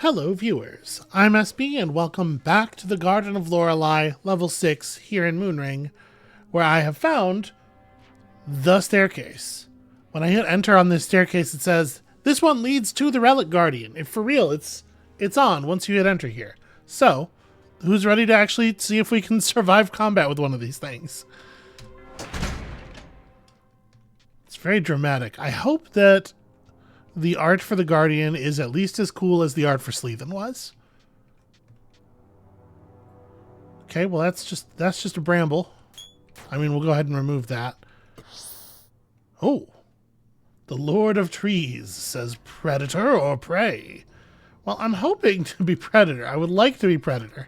Hello viewers, I'm SB and welcome back to the Garden of Lorelei, level 6 here in Moonring, where I have found the staircase. When I hit enter on this staircase it says, this one leads to the Relic Guardian. If for real, it's on once you hit enter here. So, who's ready to actually see if we can survive combat with one of these things? It's very dramatic. I hope that the art for the Guardian is at least as cool as the art for Sleethen was. Okay, well that's just a bramble. I mean, we'll go ahead and remove that. Oh, the Lord of Trees says predator or prey. Well, I'm hoping to be predator. I would like to be predator.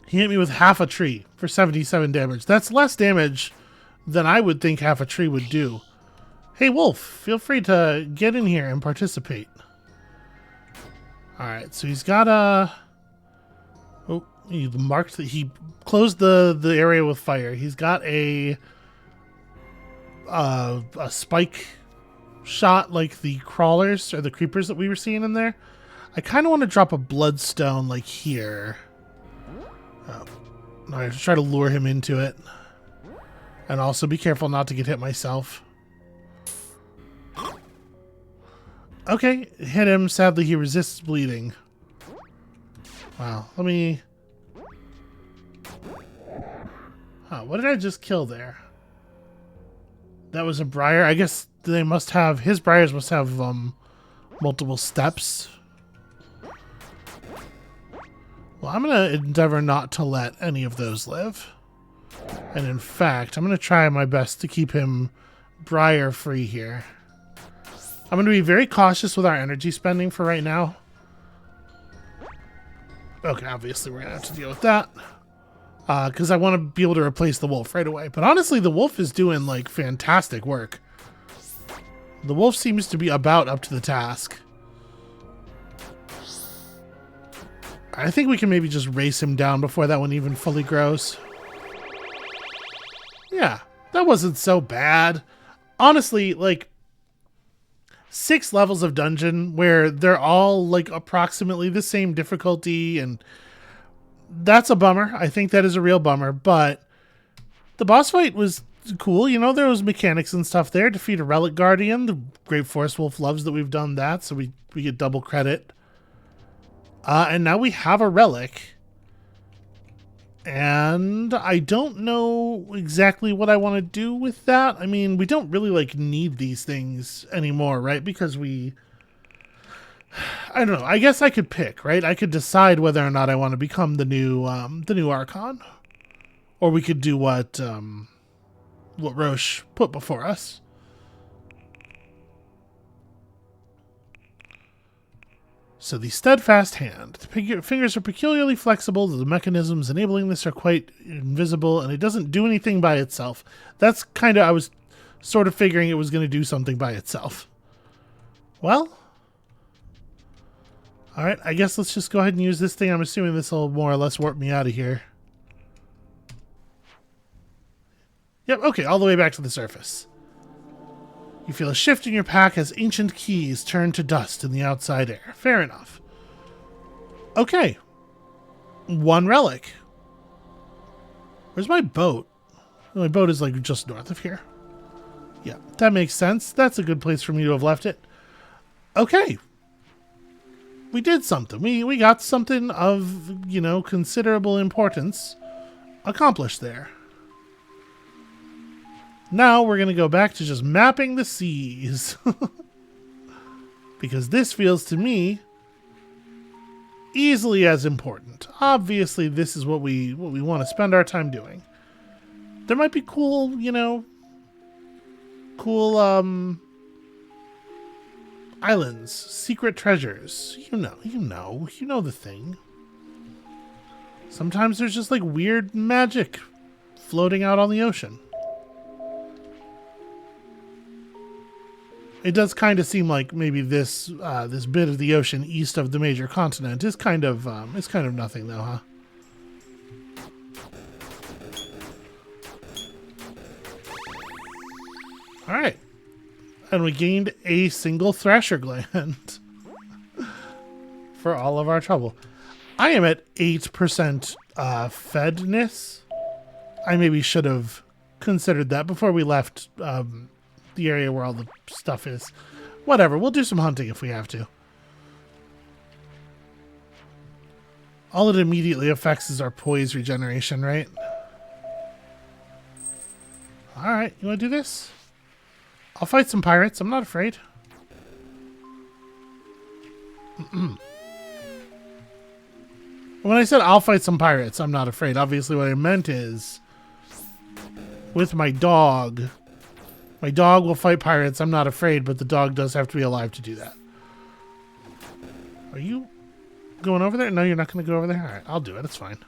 He hit me with half a tree for 77 damage. That's less damage than I would think half a tree would do. Hey, Wolf, feel free to get in here and participate. Alright, so he's got a... Oh, he marked that he closed the area with fire. He's got a spike shot like the crawlers or the creepers that we were seeing in there. I kind of want to drop a bloodstone like here. I have to try to lure him into it. And also be careful not to get hit myself. Okay, hit him. Sadly, he resists bleeding. Wow, let me... Huh, what did I just kill there? That was a briar. I guess they must have... His briars must have multiple steps. Well, I'm going to endeavor not to let any of those live. And in fact, I'm going to try my best to keep him briar free here. I'm going to be very cautious with our energy spending for right now. Okay, obviously we're going to have to deal with that. Because I want to be able to replace the wolf right away. But honestly, the wolf is doing like fantastic work. The wolf seems to be about up to the task. I think we can maybe just race him down before that one even fully grows. Yeah, that wasn't so bad. Honestly, like 6 levels of dungeon where they're all like approximately the same difficulty, and that's a bummer. I think that is a real bummer, but the boss fight was cool. You know, there was mechanics and stuff there. Defeat a Relic Guardian. The Great Forest Wolf loves that we've done that, so we get double credit. And now we have a relic. And I don't know exactly what I want to do with that. I mean, we don't really like need these things anymore, right? Because I don't know. I guess I could pick, right? I could decide whether or not I want to become the new Archon, or we could do what Roche put before us. So the steadfast hand. The fingers are peculiarly flexible. The mechanisms enabling this are quite invisible, and it doesn't do anything by itself. That's kind of, I was sort of figuring it was going to do something by itself. Well, all right, I guess let's just go ahead and use this thing. I'm assuming this will more or less warp me out of here. Yep, okay, all the way back to the surface. You feel a shift in your pack as ancient keys turn to dust in the outside air. Fair enough. Okay. 1 relic. Where's my boat? My boat is like just north of here. Yeah, that makes sense. That's a good place for me to have left it. Okay. We did something. We got something of, you know, considerable importance accomplished there. Now we're going to go back to just mapping the seas. Because this feels to me easily as important. Obviously, this is what we want to spend our time doing. There might be cool, you know, cool islands, secret treasures. You know the thing. Sometimes there's just like weird magic floating out on the ocean. It does kind of seem like maybe this this bit of the ocean east of the major continent is kind of nothing, though, huh? All right, And we gained a single Thresher gland for all of our trouble. I am at 8% fedness. I maybe should have considered that before we left the area where all the stuff is. Whatever, we'll do some hunting if we have to. All it immediately affects is our poise regeneration, right? Alright, you want to do this? I'll fight some pirates. I'm not afraid. When I said I'll fight some pirates, I'm not afraid. Obviously, what I meant is with my dog. My dog will fight pirates. I'm not afraid, but the dog does have to be alive to do that. Are you going over there? No, you're not going to go over there? All right, I'll do it. It's fine.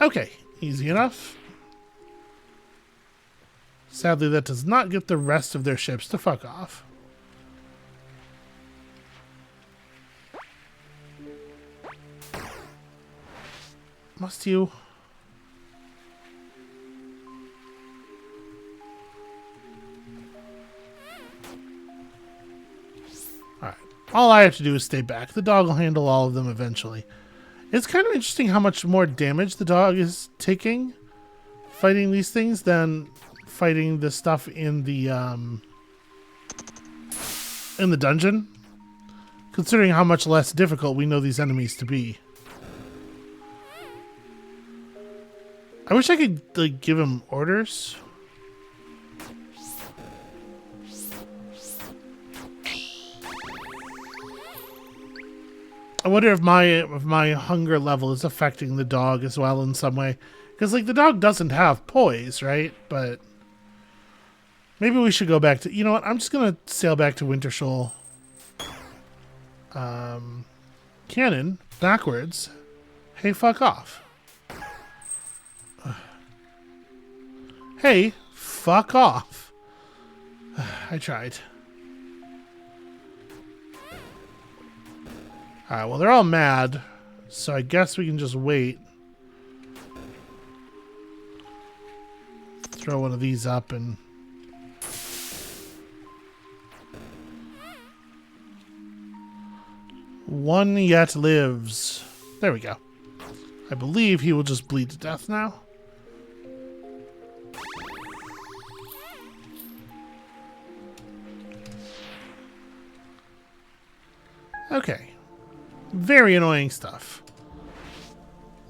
Okay, easy enough. Sadly, that does not get the rest of their ships to fuck off. Must you? Alright. All I have to do is stay back. The dog will handle all of them eventually. It's kind of interesting how much more damage the dog is taking fighting these things than fighting the stuff in the dungeon. Considering how much less difficult we know these enemies to be. I wish I could, like, give him orders. I wonder if my hunger level is affecting the dog as well in some way. Because, like, the dog doesn't have poise, right? But maybe we should go back to... You know what? I'm just going to sail back to Winter Shoal. Cannon, backwards. Hey, fuck off. Hey, fuck off. I tried. Alright, well, they're all mad, so I guess we can just wait. Throw one of these up and... One yet lives. There we go. I believe he will just bleed to death now. Okay. Very annoying stuff.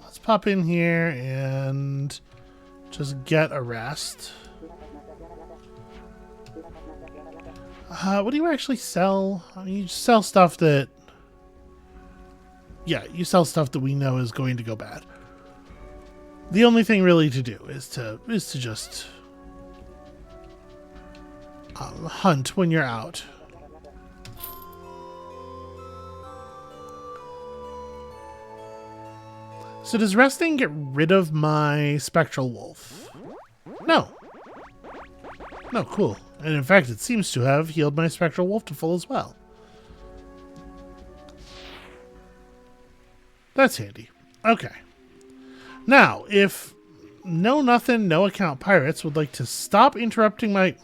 Let's pop in here and just get a rest. What do you actually sell? I mean, you just sell stuff that... Yeah, you sell stuff that we know is going to go bad. The only thing really to do is to just hunt when you're out. So does resting get rid of my spectral wolf? No. No, cool. And in fact, it seems to have healed my spectral wolf to full as well. That's handy. Okay. Now, if No Nothing, No Account Pirates would like to stop interrupting my...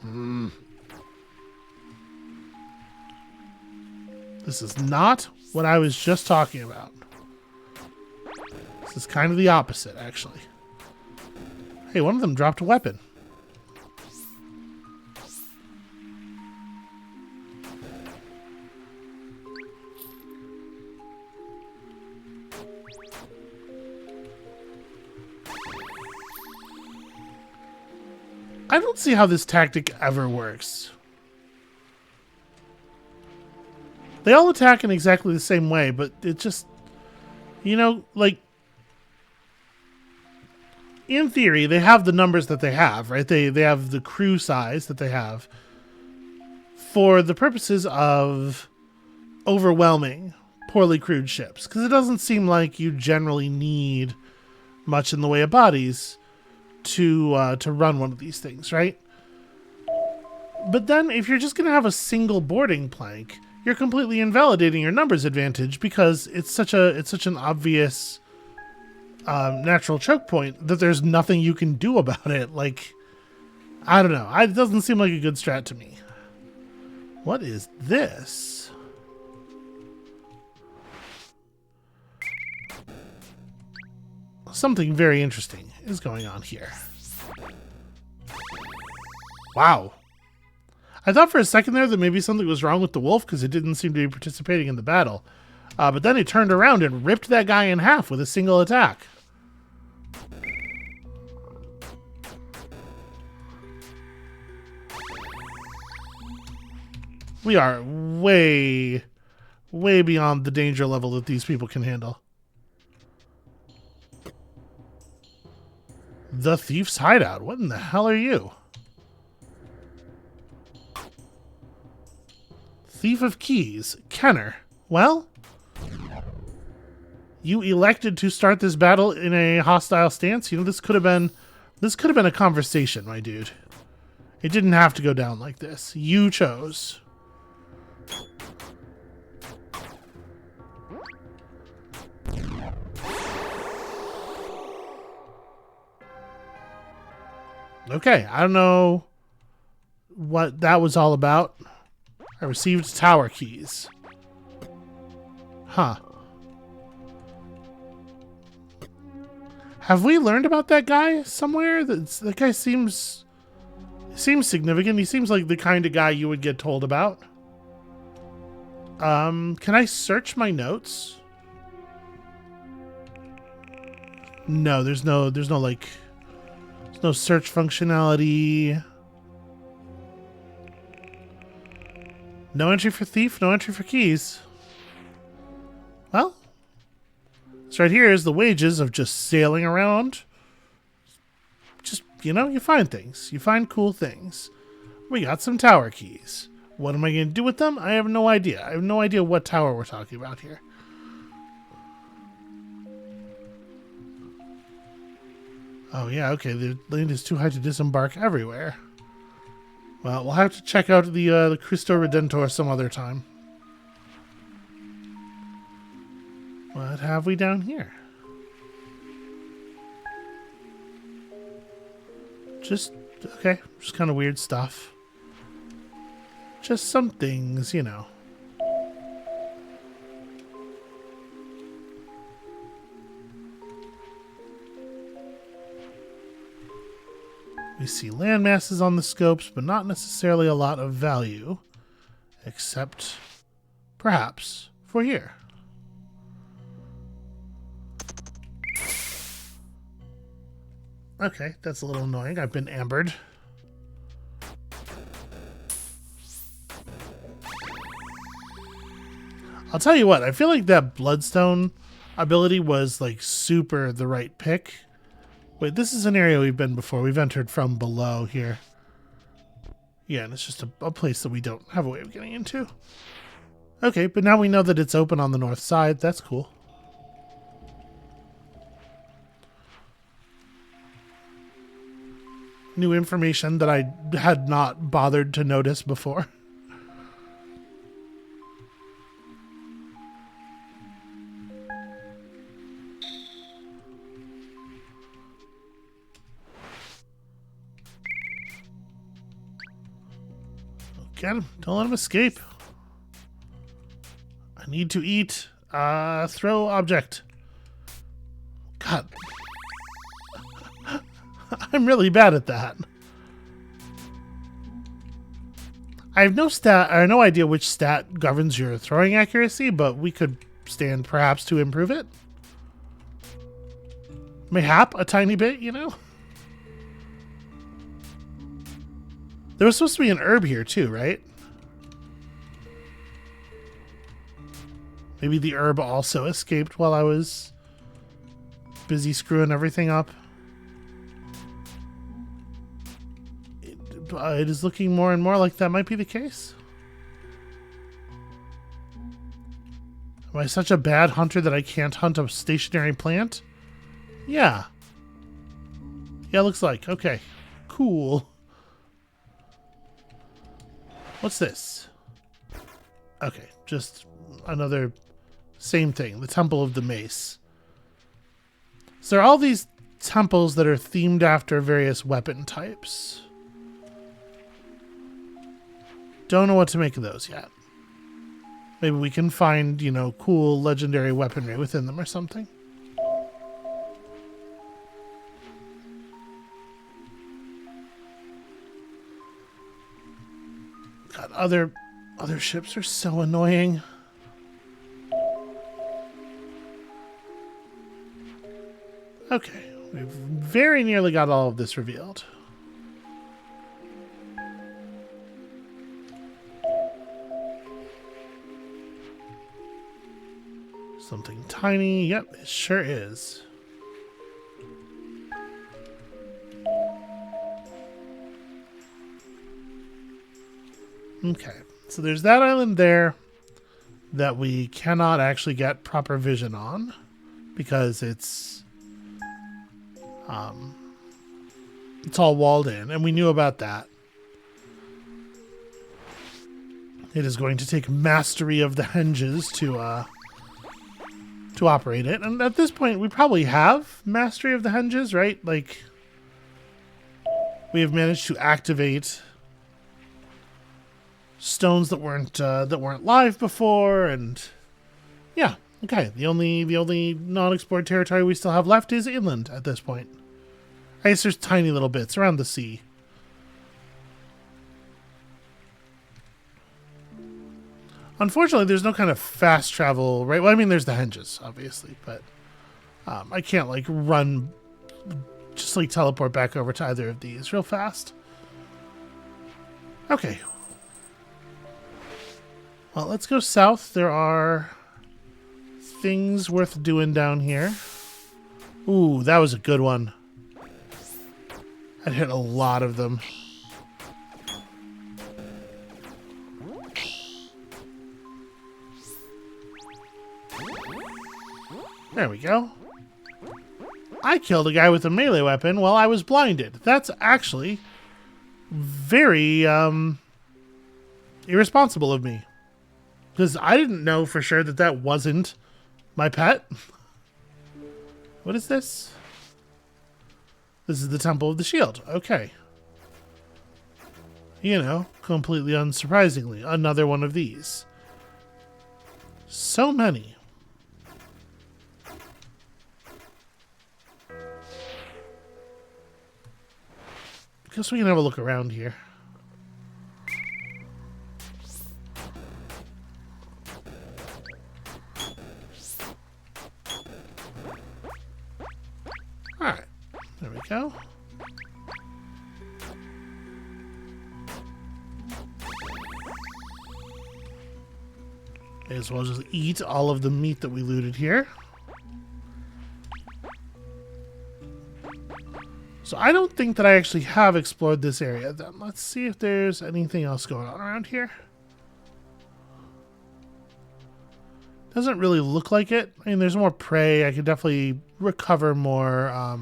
This is not what I was just talking about. This is kind of the opposite, actually. Hey, one of them dropped a weapon. I don't see how this tactic ever works. They all attack in exactly the same way, but it just... You know, like... In theory, they have the numbers that they have, right? They have the crew size that they have for the purposes of overwhelming poorly crewed ships. Because it doesn't seem like you generally need much in the way of bodies to run one of these things, right? But then if you're just going to have a single boarding plank, you're completely invalidating your numbers advantage because it's such an obvious natural choke point that there's nothing you can do about it. Like, I don't know. It doesn't seem like a good strat to me. What is this? Something very interesting is going on here. Wow. I thought for a second there that maybe something was wrong with the wolf because it didn't seem to be participating in the battle. But then it turned around and ripped that guy in half with a single attack. We are way, way beyond the danger level that these people can handle. The Thief's Hideout. What in the hell are you? Thief of Keys. Kenner. Well, you elected to start this battle in a hostile stance. You know, this could have been a conversation, my dude. It didn't have to go down like this. You chose. Okay, I don't know what that was all about. I received tower keys. Huh. Have we learned about that guy somewhere? That guy seems significant. He seems like the kind of guy you would get told about. Can I search my notes? No, there's no like no search functionality. No entry for thief, no entry for keys. Well, this right here is the wages of just sailing around. Just, you know, you find things. You find cool things. We got some tower keys. What am I going to do with them? I have no idea. I have no idea what tower we're talking about here. Oh, yeah, okay. The land is too high to disembark everywhere. Well, we'll have to check out the Cristo Redentor some other time. What have we down here? Just, okay, just kind of weird stuff. Just some things, you know. We see land masses on the scopes, but not necessarily a lot of value. Except, perhaps, for here. Okay, that's a little annoying. I've been ambered. I'll tell you what, I feel like that Bloodstone ability was like super the right pick. Wait, this is an area we've been before. We've entered from below here. Yeah, and it's just a place that we don't have a way of getting into. Okay, but now we know that it's open on the north side. That's cool. New information that I had not bothered to notice before. Get him. Don't let him escape. I need to eat. Throw object. God. I'm really bad at that. I have no idea which stat governs your throwing accuracy, but we could stand perhaps to improve it. Mayhap a tiny bit, you know? There was supposed to be an herb here too, right? Maybe the herb also escaped while I was busy screwing everything up. It is looking more and more like that might be the case. Am I such a bad hunter that I can't hunt a stationary plant? Yeah. Yeah, looks like. Okay. Cool. What's this? Okay, just another same thing. The Temple of the Mace. So there are all these temples that are themed after various weapon types. Don't know what to make of those yet. Maybe we can find, you know, cool legendary weaponry within them or something. God, other ships are so annoying. Okay, we've very nearly got all of this revealed. Something tiny. Yep, it sure is. Okay, so there's that island there that we cannot actually get proper vision on because it's all walled in, and we knew about that. It is going to take mastery of the henges to operate it, and at this point we probably have mastery of the henges, right? Like, we have managed to activate stones that weren't live before, and yeah, okay. The only non-explored territory we still have left is inland at this point. I guess there's tiny little bits around the sea. Unfortunately, there's no kind of fast travel, right? Well, I mean, there's the henges, obviously, but I can't, like, just, like, teleport back over to either of these real fast. Okay. Well, let's go south. There are things worth doing down here. Ooh, that was a good one. I'd hit a lot of them. There we go. I killed a guy with a melee weapon while I was blinded. That's actually very irresponsible of me. Because I didn't know for sure that that wasn't my pet. What is this? This is the Temple of the Shield. Okay. You know, completely unsurprisingly, another one of these. So many. Guess we can have a look around here. Alright, there we go. May as well just eat all of the meat that we looted here. So I don't think that I actually have explored this area then. Let's see if there's anything else going on around here. Doesn't really look like it. I mean, there's more prey. I could definitely recover more,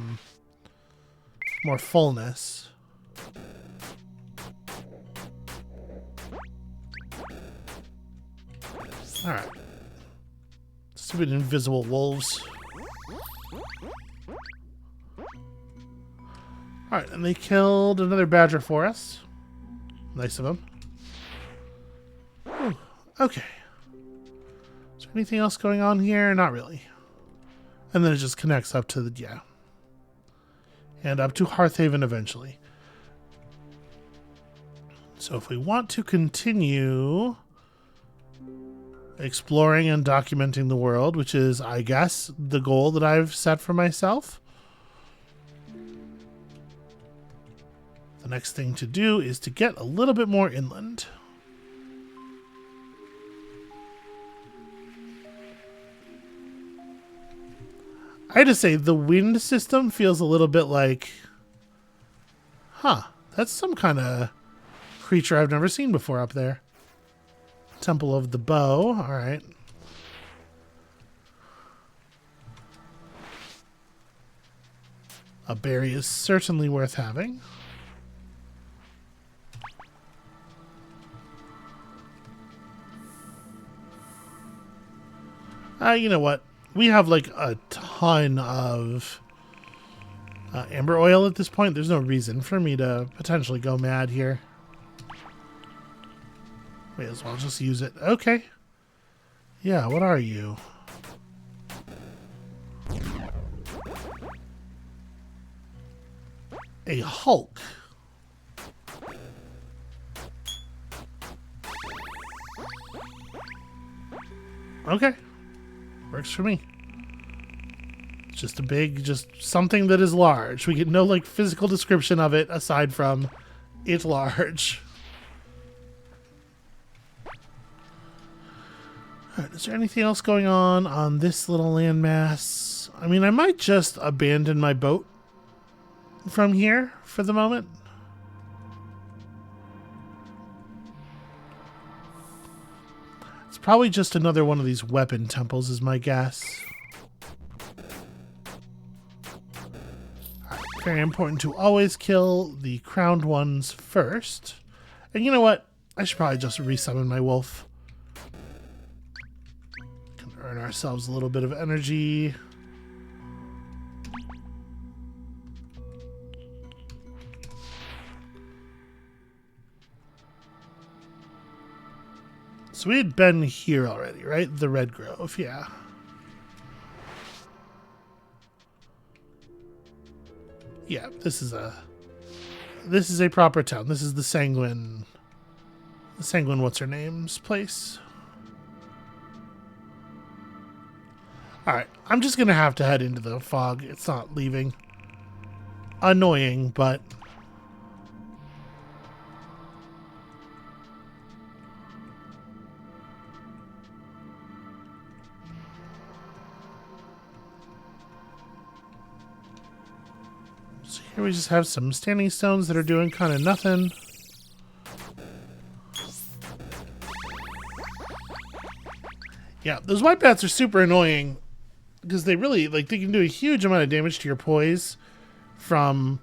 more fullness. All right. Stupid invisible wolves. Alright, and they killed another badger for us. Nice of them. Ooh, okay. Is there anything else going on here? Not really. And then it just connects up to the, yeah. And up to Hearthaven eventually. So if we want to continue exploring and documenting the world, which is, I guess, the goal that I've set for myself, the next thing to do is to get a little bit more inland. I had to say, the wind system feels a little bit like, huh, that's some kind of creature I've never seen before up there. Temple of the Bow, all right. A berry is certainly worth having. You know what? We have like a ton of amber oil at this point. There's no reason for me to potentially go mad here. May as well just use it. Okay. Yeah, what are you? A Hulk. Okay. Works for me. It's just a big, just something that is large. We get no, like, physical description of it aside from it's large. Alright, is there anything else going on this little landmass? I mean, I might just abandon my boat from here for the moment. It's probably just another one of these weapon temples is my guess. Alright, very important to always kill the crowned ones first. And you know what? I should probably just resummon my wolf. Can earn ourselves a little bit of energy. So we had been here already, right? The Red Grove, yeah. Yeah, this is a proper town. This is the Sanguine what's her name's place. Alright, I'm just gonna have to head into the fog. It's not leaving. Annoying, but so here we just have some standing stones that are doing kind of nothing. Yeah, those white bats are super annoying because they really, like, they can do a huge amount of damage to your poise from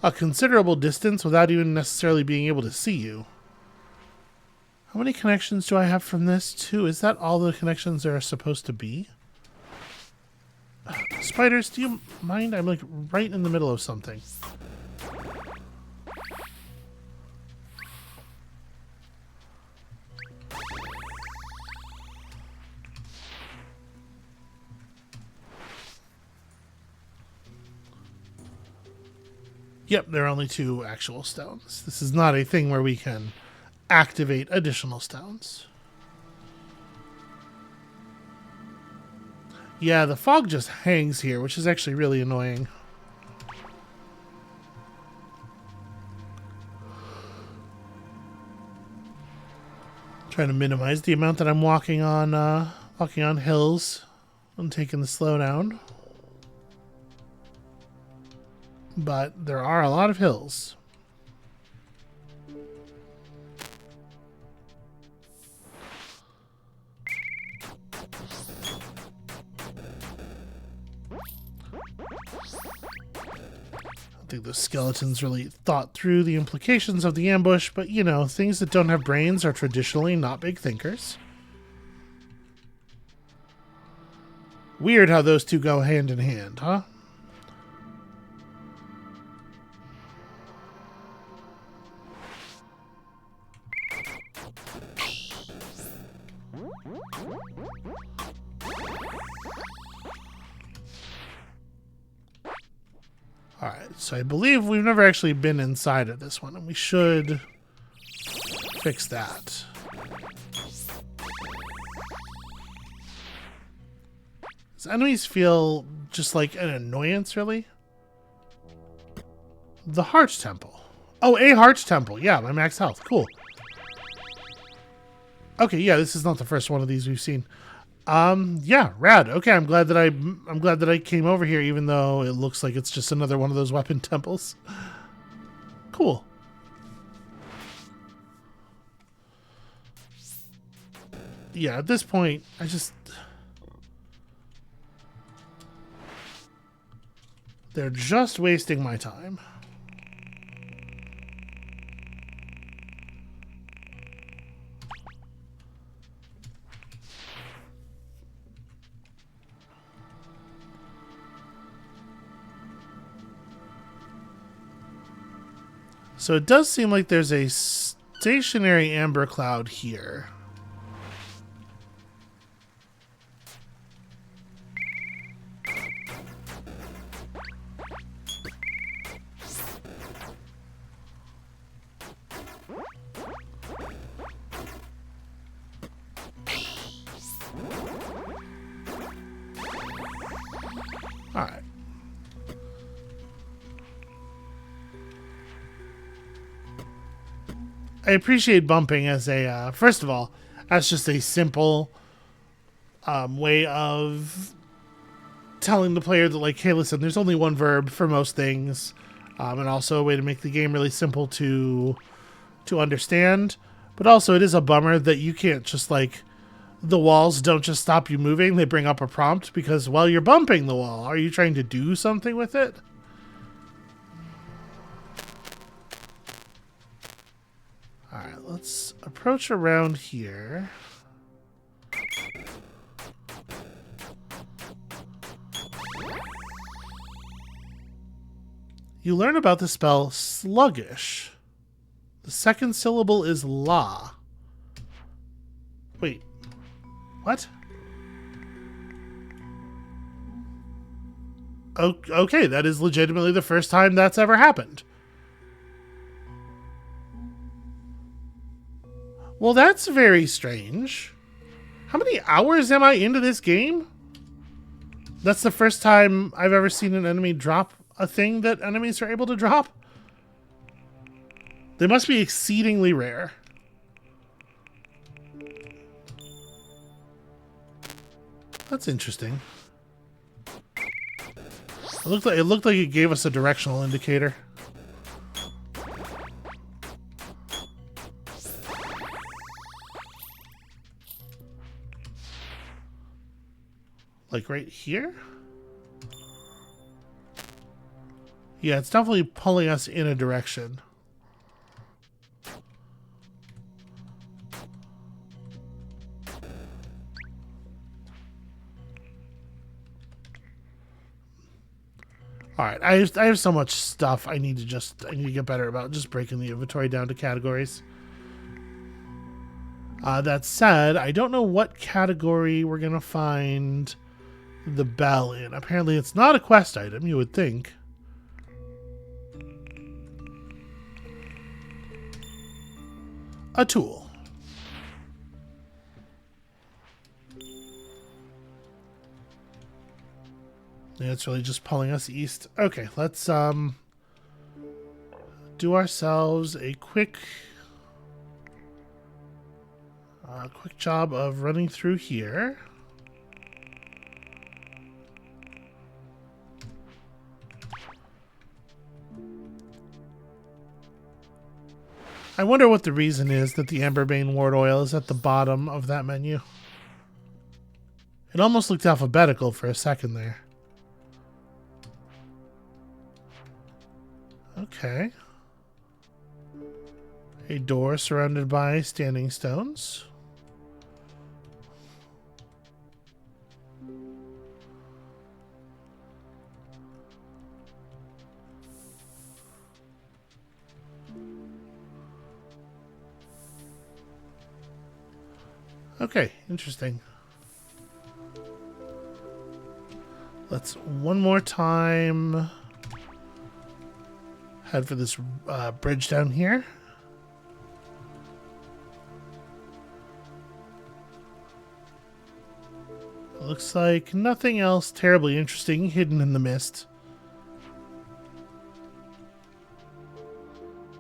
a considerable distance without even necessarily being able to see you. How many connections do I have from this, too? Is that all the connections there are supposed to be? Spiders, do you mind? I'm, like, right in the middle of something. Yep, there are only 2 actual stones. This is not a thing where we can activate additional stones. Yeah, the fog just hangs here, which is actually really annoying. Trying to minimize the amount that I'm walking on hills and taking the slow down. But there are a lot of hills. I don't think the skeletons really thought through the implications of the ambush, but you know, things that don't have brains are traditionally not big thinkers. Weird how those two go hand in hand, huh? Alright, so I believe we've never actually been inside of this one, and we should fix that. Does enemies feel just like an annoyance, really? The Heart Temple. Oh, a Heart Temple. Yeah, my max health. Cool. Okay, yeah, this is not the first one of these we've seen. Yeah, rad. Okay, I'm glad that I came over here, even though it looks like it's just another one of those weapon temples. Cool. Yeah, at this point, they're just wasting my time. So it does seem like there's a stationary amber cloud here. All right. I appreciate bumping as a, first of all, that's just a simple way of telling the player that, like, hey, listen, there's only one verb for most things, and also a way to make the game really simple to understand. But also, it is a bummer that you can't just, like, the walls don't just stop you moving. They bring up a prompt because, well, you're bumping the wall. Are you trying to do something with it? All right, let's approach around here. You learn about the spell sluggish. The second syllable is la. Wait. What? Okay, that is legitimately the first time that's ever happened. Well, that's very strange. How many hours am I into this game? That's the first time I've ever seen an enemy drop a thing that enemies are able to drop. They must be exceedingly rare. That's interesting. It looked like it gave us a directional indicator. Like right here? Yeah, it's definitely pulling us in a direction. Alright, I have so much stuff I need to get better about just breaking the inventory down to categories. That said, I don't know what category we're gonna find the bell in. Apparently it's not a quest item, you would think. A tool. Yeah, it's really just pulling us east. Okay, let's do ourselves a quick job of running through here. I wonder what the reason is that the Amberbane Ward Oil is at the bottom of that menu. It almost looked alphabetical for a second there. Okay. A door surrounded by standing stones. Okay, interesting. Let's one more time head for this bridge down here. Looks like nothing else terribly interesting hidden in the mist.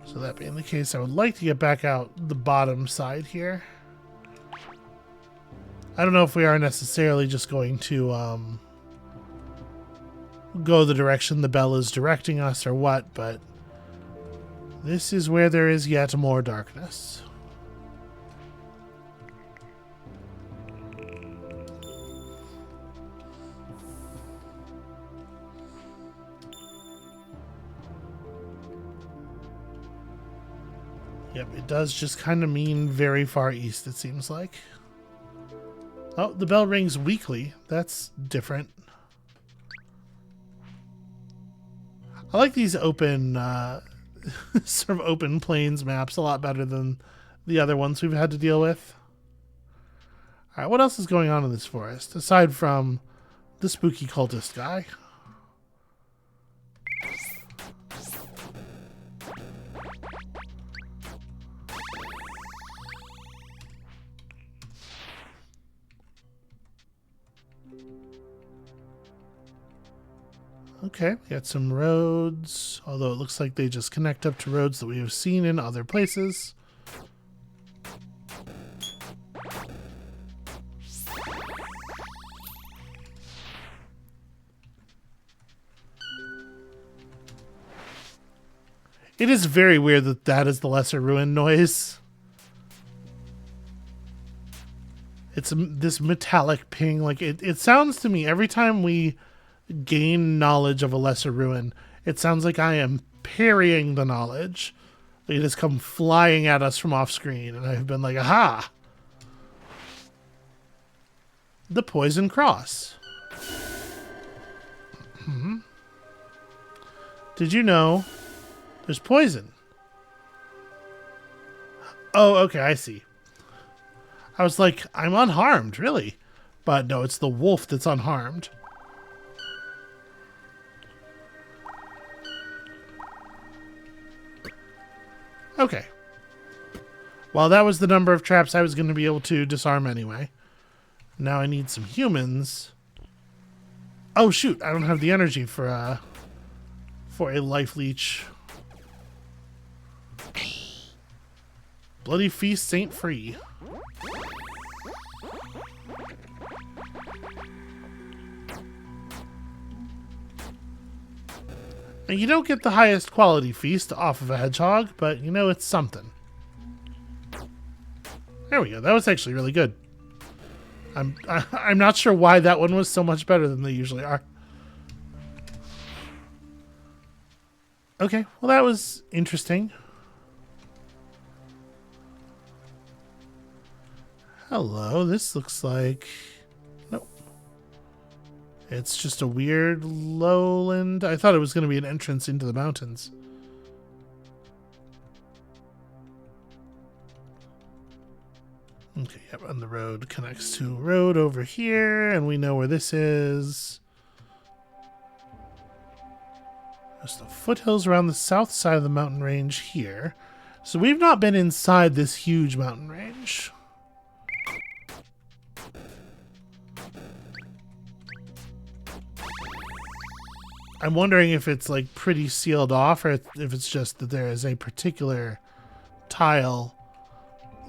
So that being the case, I would like to get back out the bottom side here. I don't know if we are necessarily just going to go the direction the bell is directing us or what, but this is where there is yet more darkness. Yep, it does just kind of mean very far east, it seems like. Oh, the bell rings weekly. That's different. I like these open sort of open plains maps a lot better than the other ones we've had to deal with. Alright, what else is going on in this forest, aside from the spooky cultist guy? Okay, we got some roads, although it looks like they just connect up to roads that we have seen in other places. It is very weird that that is the lesser ruin noise. It's this metallic ping. Like it sounds to me every time we gain knowledge of a lesser ruin, it sounds like I am parrying the knowledge. Like it has come flying at us from off screen, and I've been like, aha! The Poison Cross. Did you know there's poison? Oh, okay, I see. I was like, I'm unharmed, really? But no, it's the wolf that's unharmed. Okay. Well, that was the number of traps I was going to be able to disarm anyway. Now I need some humans. Oh, shoot. I don't have the energy for a life leech. Bloody feasts ain't free. And you don't get the highest quality feast off of a hedgehog, but you know, it's something. There we go. That was actually really good. I'm not sure why that one was so much better than they usually are. Okay, well that was interesting. Hello, this looks like... Nope. It's just a weird lowland. I thought it was going to be an entrance into the mountains. Okay, yep, and the road connects to a road over here, and we know where this is. There's the foothills around the south side of the mountain range here. So we've not been inside this huge mountain range. I'm wondering if it's like pretty sealed off, or if it's just that there is a particular tile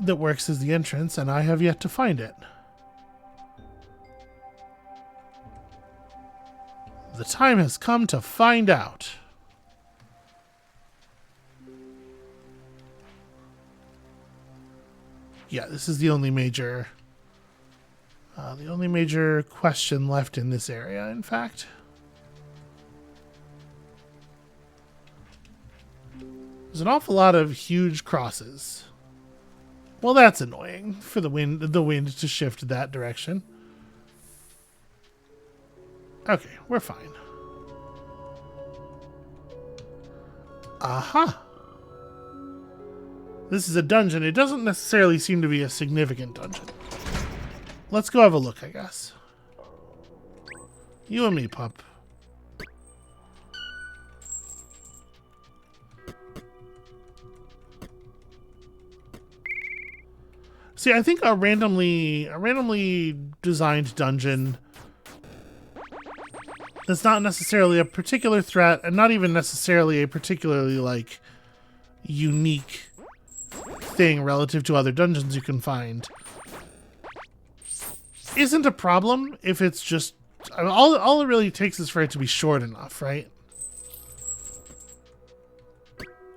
that works as the entrance, and I have yet to find it. The time has come to find out. Yeah, this is the only major question left in this area, in fact. There's an awful lot of huge crosses. Well, that's annoying for the wind to shift that direction. Okay, we're fine. Aha! This is a dungeon. It doesn't necessarily seem to be a significant dungeon. Let's go have a look, I guess. You and me, pup. See, I think a randomly designed dungeon that's not necessarily a particular threat, and not even necessarily a particularly like unique thing relative to other dungeons you can find, isn't a problem if it's just all it really takes is for it to be short enough, right?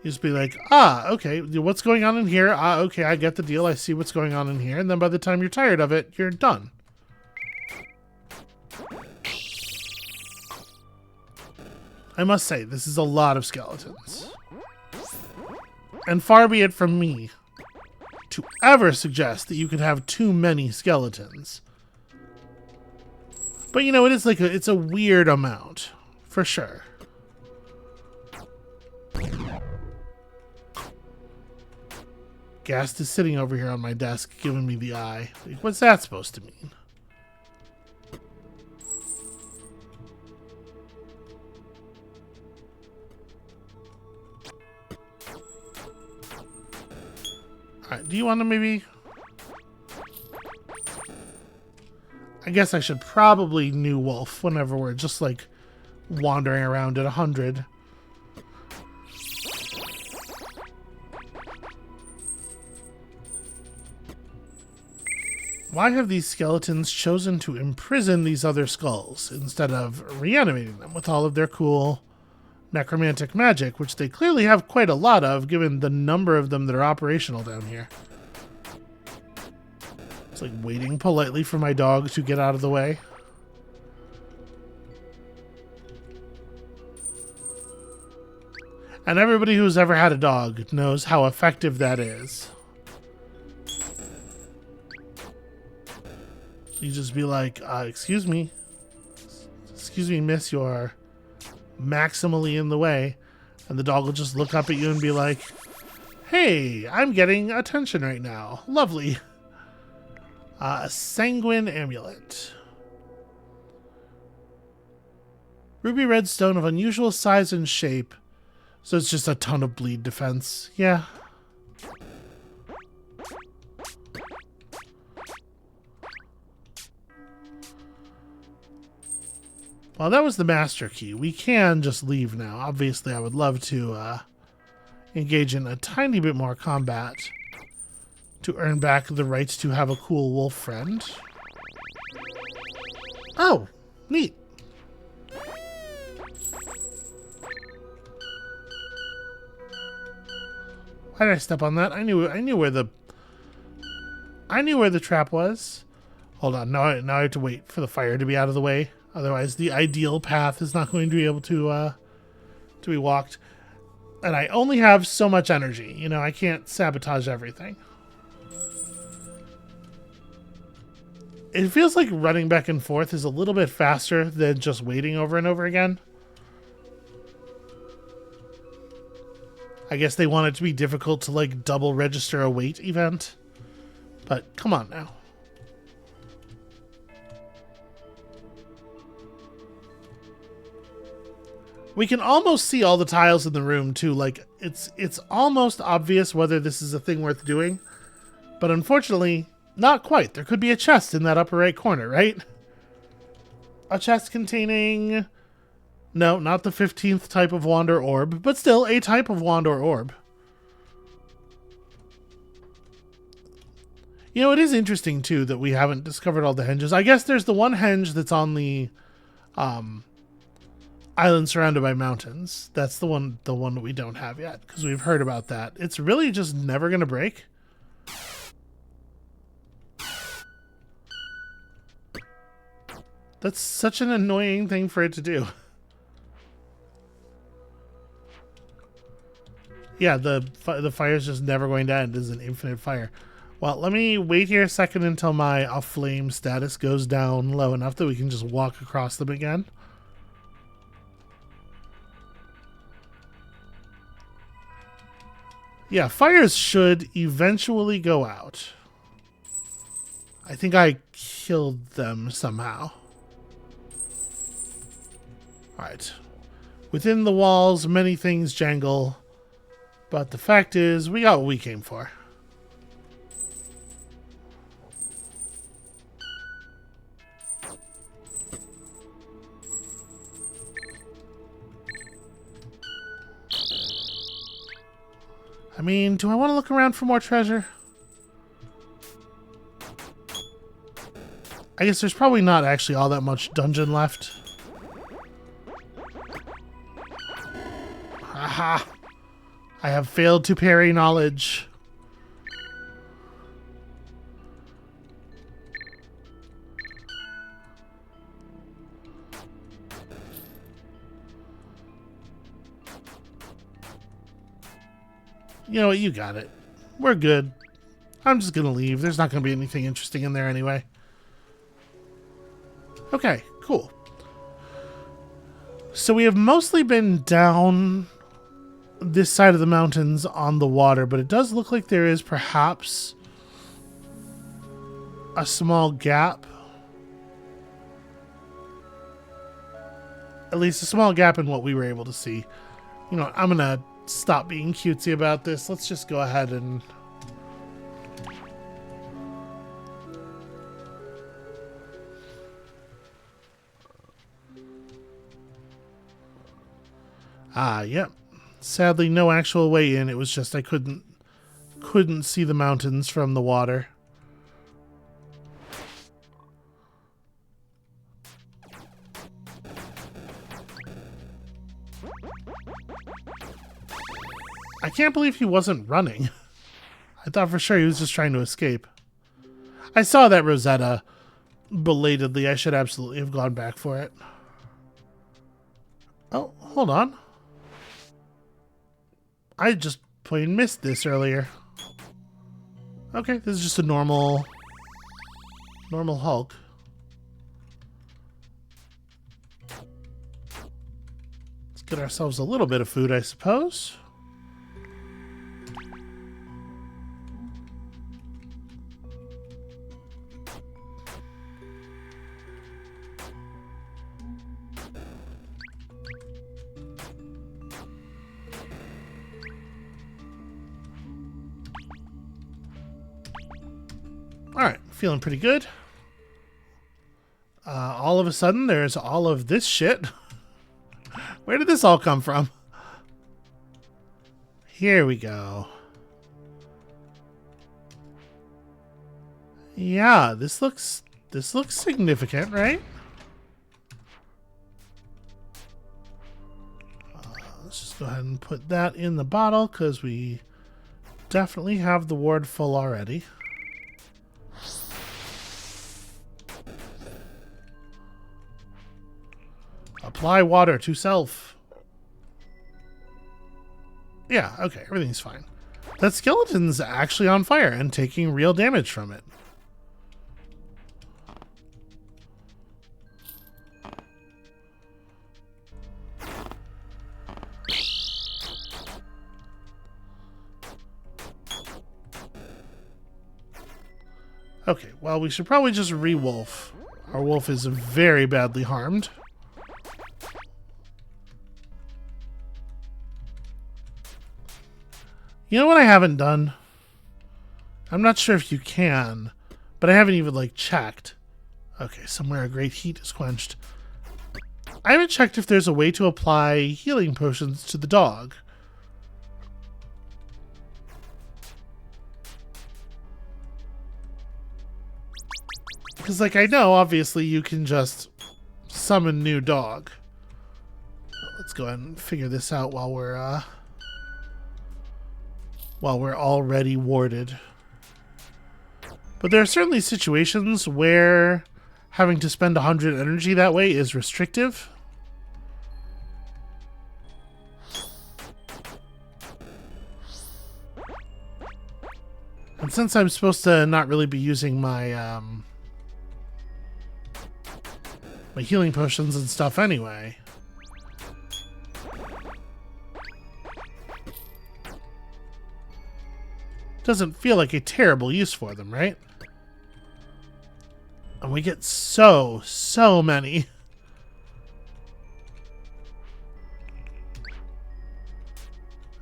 You just be like, ah, okay, what's going on in here? Ah, okay, I get the deal. I see what's going on in here. And then by the time you're tired of it, you're done. I must say, this is a lot of skeletons. And far be it from me to ever suggest that you can have too many skeletons. But you know, it is like it's a weird amount, for sure. Gast is sitting over here on my desk giving me the eye. Like, what's that supposed to mean? Alright, do you want to maybe... I guess I should probably New Wolf whenever we're just, like, wandering around at 100. Why have these skeletons chosen to imprison these other skulls instead of reanimating them with all of their cool necromantic magic, which they clearly have quite a lot of given the number of them that are operational down here? It's like waiting politely for my dog to get out of the way. And everybody who's ever had a dog knows how effective that is. You just be like, excuse me, miss, you're maximally in the way. And the dog will just look up at you and be like, hey, I'm getting attention right now. Lovely. A sanguine amulet. Ruby red stone of unusual size and shape. So it's just a ton of bleed defense. Yeah. Well, that was the master key. We can just leave now. Obviously, I would love to engage in a tiny bit more combat to earn back the right to have a cool wolf friend. Oh, neat. Why did I step on that? I knew where the trap was. Hold on, now I have to wait for the fire to be out of the way. Otherwise, the ideal path is not going to be able to be walked. And I only have so much energy. You know, I can't sabotage everything. It feels like running back and forth is a little bit faster than just waiting over and over again. I guess they want it to be difficult to, like, double register a wait event. But come on now. We can almost see all the tiles in the room, too. Like, it's almost obvious whether this is a thing worth doing. But unfortunately, not quite. There could be a chest in that upper right corner, right? A chest containing... No, not the 15th type of wand or orb, but still a type of wand or orb. You know, it is interesting, too, that we haven't discovered all the henges. I guess there's the one henge that's on the... island surrounded by mountains. That's the one that we don't have yet, because we've heard about that. It's really just never going to break. That's such an annoying thing for it to do. Yeah, the fire's just never going to end. It's an infinite fire. Well, let me wait here a second until my aflame status goes down low enough that we can just walk across them again. Yeah, fires should eventually go out. I think I killed them somehow. Alright. Within the walls, many things jangle. But the fact is, we got what we came for. I mean, do I want to look around for more treasure? I guess there's probably not actually all that much dungeon left. Aha! I have failed to parry knowledge. You know what? You got it. We're good. I'm just gonna leave. There's not gonna be anything interesting in there anyway. Okay, cool. So we have mostly been down this side of the mountains on the water, but it does look like there is perhaps a small gap. At least a small gap in what we were able to see. You know, I'm gonna stop being cutesy about this. Let's just go ahead and... Yep. Sadly, no actual way in. It was just I couldn't see the mountains from the water. I can't believe he wasn't running. I thought for sure he was just trying to escape. I saw that Rosetta belatedly. I should absolutely have gone back for it. Oh, hold on. I just plain missed this earlier. Okay, this is just a normal Hulk. Let's get ourselves a little bit of food, I suppose. Alright, feeling pretty good. All of a sudden, there's all of this shit. Where did this all come from? Here we go. Yeah, this looks significant, right? Let's just go ahead and put that in the bottle because we definitely have the ward full already. Apply water to self. Yeah, okay, everything's fine. That skeleton's actually on fire and taking real damage from it. Okay, well, we should probably just re-wolf. Our wolf is very badly harmed. You know what I haven't done? I'm not sure if you can, but I haven't even, like, checked. Okay, somewhere a great heat is quenched. I haven't checked if there's a way to apply healing potions to the dog. Because, like, I know, obviously, you can just summon new dog. Let's go ahead and figure this out while we're already warded. But there are certainly situations where having to spend 100 energy that way is restrictive. And since I'm supposed to not really be using my my healing potions and stuff anyway, doesn't feel like a terrible use for them, right? And we get so many.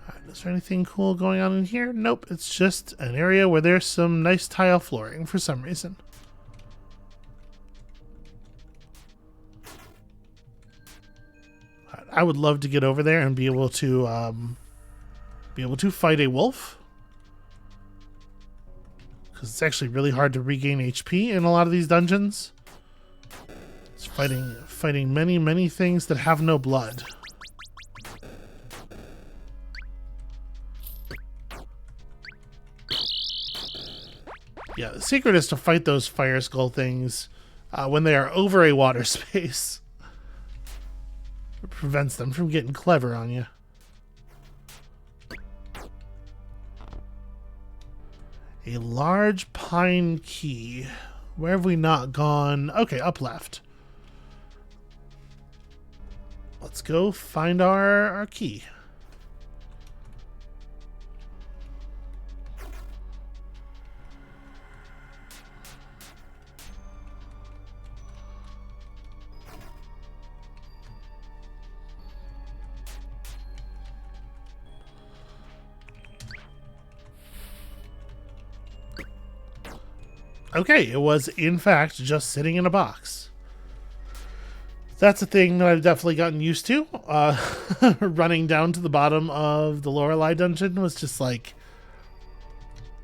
Alright, is there anything cool going on in here? Nope, it's just an area where there's some nice tile flooring for some reason. I would love to get over there and be able to fight a wolf. It's actually really hard to regain HP in a lot of these dungeons. It's fighting many things that have no blood. Yeah, the secret is to fight those fire skull things when they are over a water space. It prevents them from getting clever on you. A large pine key. Where have we not gone? Okay, up left. Let's go find our key. Okay, it was in fact just sitting in a box. That's a thing that I've definitely gotten used to. Running down to the bottom of the Lorelei dungeon was just like...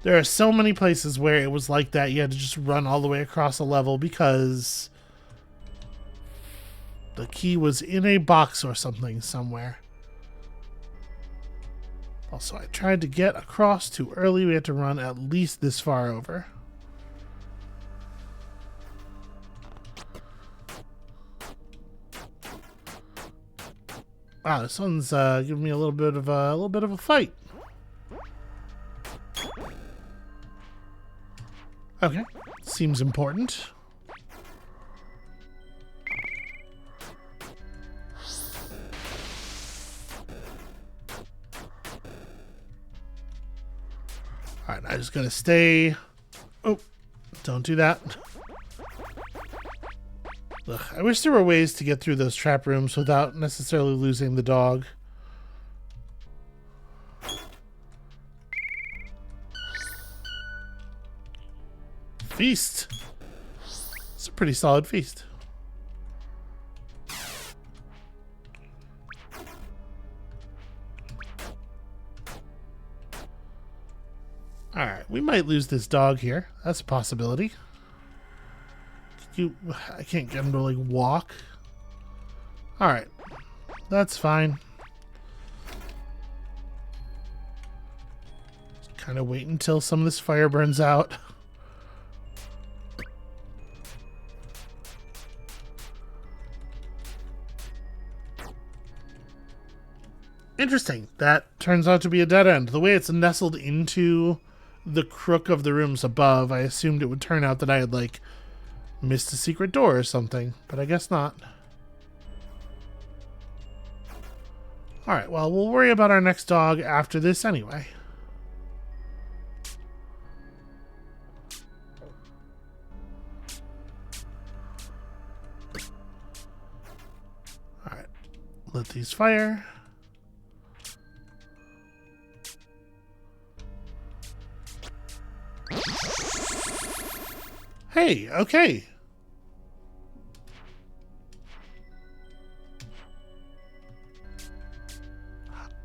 There are so many places where it was like that. You had to just run all the way across a level because the key was in a box or something somewhere. Also, I tried to get across too early. We had to run at least this far over. Wow, this one's giving me a little bit of a fight. Okay, seems important. All right, I just gotta stay. Oh, don't do that. Ugh, I wish there were ways to get through those trap rooms without necessarily losing the dog. Feast. It's a pretty solid feast. Alright, we might lose this dog here. That's a possibility. I can't get him to, like, walk. Alright. That's fine. Just kind of wait until some of this fire burns out. Interesting. That turns out to be a dead end. The way it's nestled into the crook of the rooms above, I assumed it would turn out that I had, like, missed a secret door or something, but I guess not. Alright, well, we'll worry about our next dog after this anyway. Alright, let these fire. Hey, okay.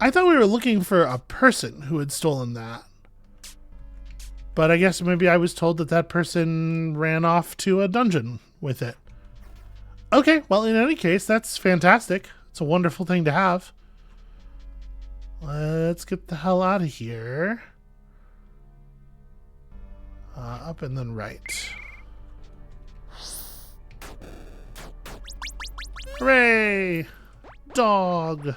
I thought we were looking for a person who had stolen that. But I guess maybe I was told that that person ran off to a dungeon with it. Okay, well, in any case, that's fantastic. It's a wonderful thing to have. Let's get the hell out of here. Up and then right. Hooray! Dog!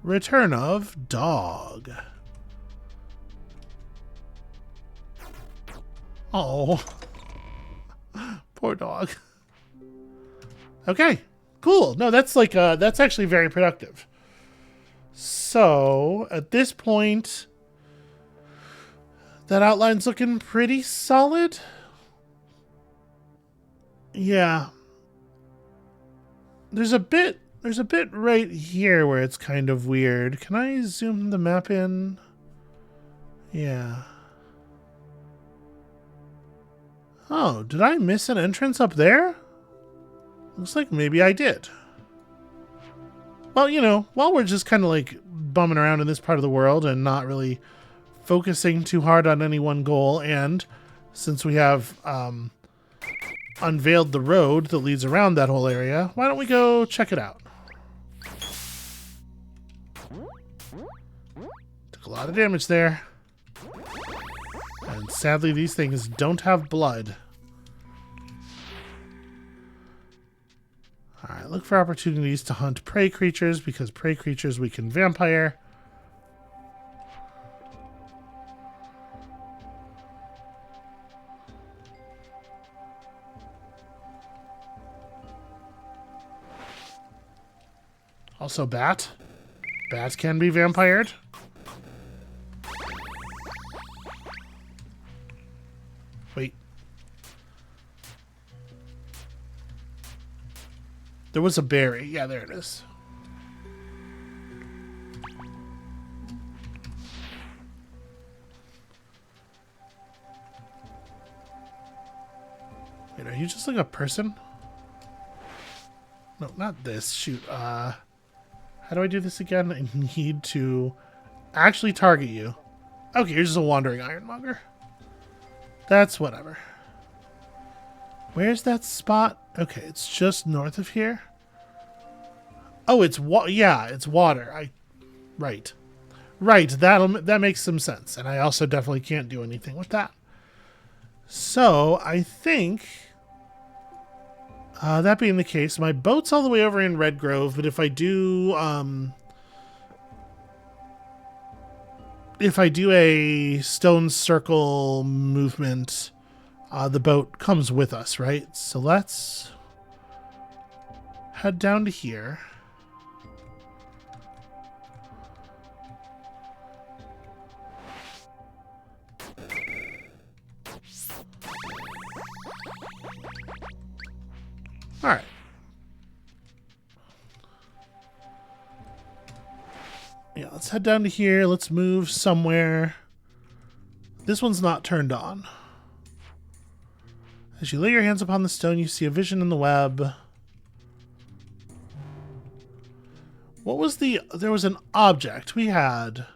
Return of dog. Oh. Poor dog. Okay. Cool. No, that's like that's actually very productive. So, at this point, that outline's looking pretty solid. Yeah. There's a bit right here where it's kind of weird. Can I zoom the map in? Yeah. Oh, did I miss an entrance up there? Looks like maybe I did. Well, you know, while we're just kind of like bumming around in this part of the world and not really focusing too hard on any one goal, and since we have unveiled the road that leads around that whole area, why don't we go check it out? Took a lot of damage there. And sadly, these things don't have blood. Alright, look for opportunities to hunt prey creatures, because prey creatures weaken vampire. Also bat. Bats can be vampired. Wait. There was a berry. Yeah, there it is. Wait, are you just like a person? No, not this. Shoot. How do I do this again? I need to actually target you. Okay, you're just a wandering ironmonger. That's whatever. Where's that spot? Okay, it's just north of here. Oh, it's yeah, it's water. Right. Right, that makes some sense. And I also definitely can't do anything with that. So, I think that being the case, my boat's all the way over in Red Grove, but if I do a stone circle movement, the boat comes with us, right? So let's head down to here. All right. Yeah, let's head down to here. Let's move somewhere. This one's not turned on. As you lay your hands upon the stone, you see a vision in the web. What was there was an object we had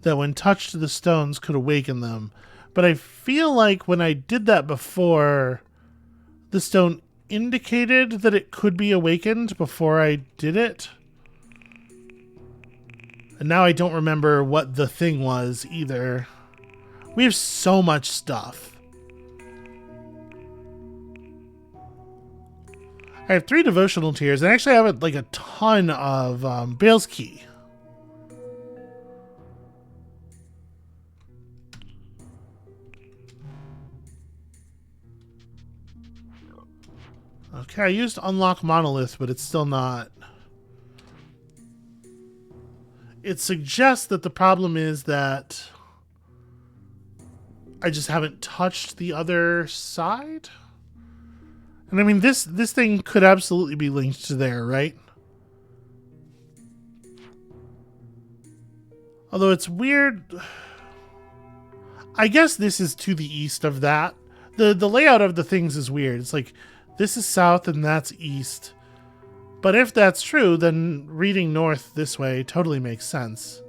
that when touched to the stones could awaken them. But I feel like when I did that before, the stone indicated that it could be awakened before I did it. And now I don't remember what the thing was either. We have so much stuff. I have 3 devotional tears, and actually I have like a ton of Bale's Key. Okay, I used Unlock Monolith, but it's still not. It suggests that the problem is that I just haven't touched the other side. And I mean, this thing could absolutely be linked to there, right? Although it's weird. I guess this is to the east of that. The layout of the things is weird. It's like, this is south and that's east. But if that's true, then reading north this way totally makes sense.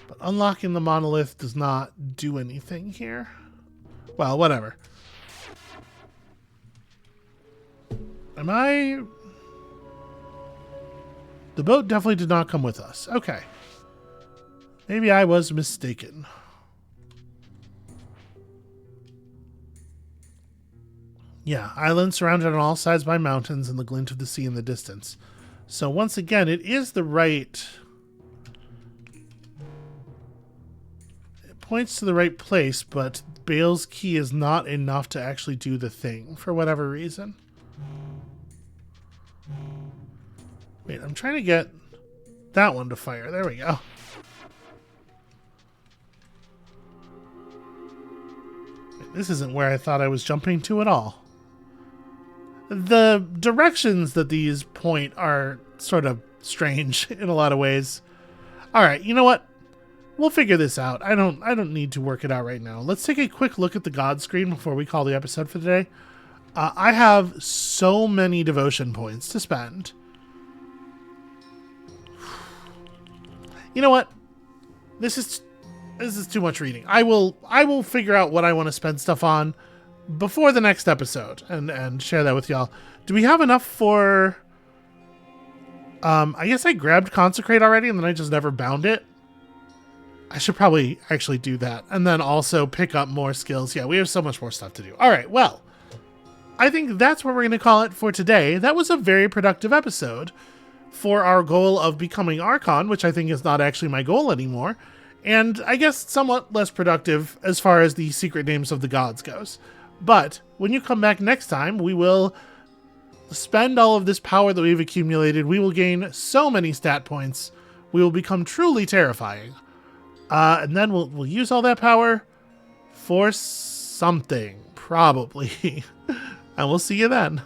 But unlocking the monolith does not do anything here. Well, whatever. Am I... The boat definitely did not come with us. Okay. Maybe I was mistaken. Yeah, island surrounded on all sides by mountains and the glint of the sea in the distance. So once again, it is the right... It points to the right place, but Bale's Key is not enough to actually do the thing, for whatever reason. Wait, I'm trying to get that one to fire. There we go. Wait, this isn't where I thought I was jumping to at all. The directions that these point are sort of strange in a lot of ways. All right, you know what? We'll figure this out. I don't need to work it out right now. Let's take a quick look at the God screen before we call the episode for today. I have so many devotion points to spend. You know what? This is too much reading. I will figure out what I want to spend stuff on before the next episode and share that with y'all. Do we have enough for... I guess I grabbed Consecrate already and then I just never bound it. I should probably actually do that. And then also pick up more skills. Yeah, we have so much more stuff to do. All right, well, I think that's what we're going to call it for today. That was a very productive episode for our goal of becoming Archon, which I think is not actually my goal anymore. And I guess somewhat less productive as far as the secret names of the gods goes. But when you come back next time, we will spend all of this power that we've accumulated. We will gain so many stat points. We will become truly terrifying. And then we'll use all that power for something, probably. And we'll see you then.